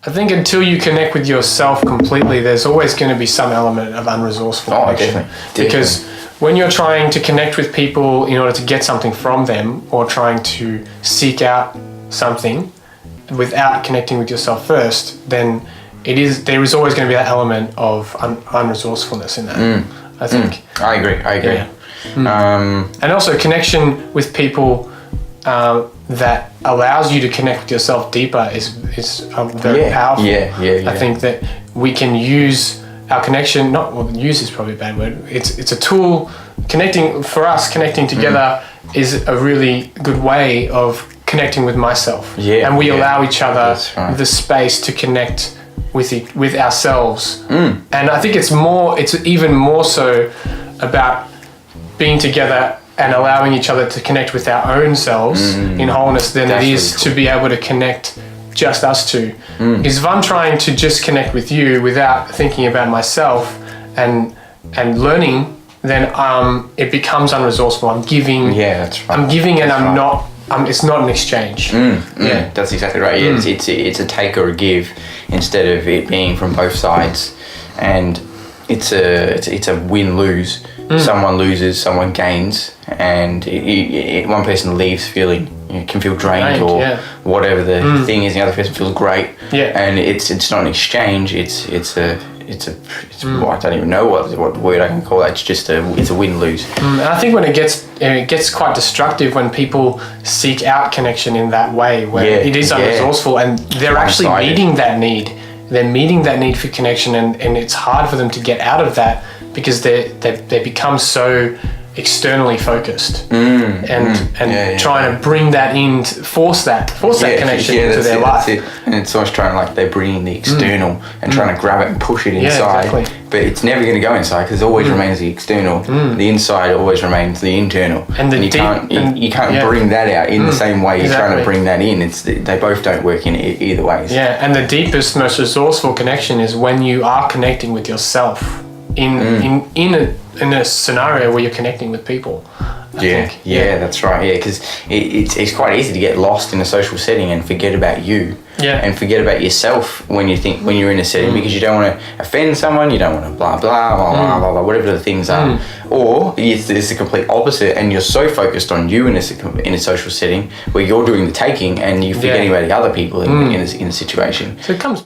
I think until you connect with yourself completely, there's always going to be some element of unresourceful connection. Definitely. Because when you're trying to connect with people in order to get something from them, or trying to seek out something without connecting with yourself first, then there is always going to be that element of unresourcefulness in that. I think. I agree. Yeah. And also connection with people that allows you to connect with yourself deeper is very powerful. Yeah. I think that we can use our connection, use is probably a bad word. It's a tool. Connecting together is a really good way of connecting with myself. Yeah. And we allow each other right. the space to connect with ourselves. And I think it's even more so about being together and allowing each other to connect with our own selves in wholeness than it is to be able to connect just us two. Because if I'm trying to just connect with you without thinking about myself and learning, then it becomes unresourceful. I'm giving. Yeah, that's right. I'm giving, and that's I'm right. not. It's not an exchange. Yeah, that's exactly right. Yeah, it's a take or a give instead of it being from both sides, and it's a win-lose. Someone loses, someone gains, and one person leaves feeling can feel drained or whatever the thing is. The other person feels great. Yeah, and it's not an exchange. It's well, I don't even know what word I can call that. It's a win-lose. And I think when it gets quite destructive when people seek out connection in that way, where it is unresourceful and they're actually meeting that need. They're meeting that need for connection, and it's hard for them to get out of that because they become so externally focused and trying to bring that in, force that connection into their life. That's it. And it's almost trying like they're bringing the external and trying to grab it and push it inside. Yeah, exactly. But it's never going to go inside because it always remains the external. The inside always remains the internal. And you can't bring that out in the same way you're trying to bring that in. They both don't work in either ways. Yeah, and the deepest, most resourceful connection is when you are connecting with yourself in a scenario where you're connecting with people. I think. That's right. Yeah, because it's quite easy to get lost in a social setting and forget about you. And forget about yourself when you're in a setting because you don't want to offend someone, you don't want to blah blah blah blah blah, whatever the things are. Or it's the complete opposite, and you're so focused on you in a social setting where you're doing the taking and you're forgetting about the other people in a situation. So it comes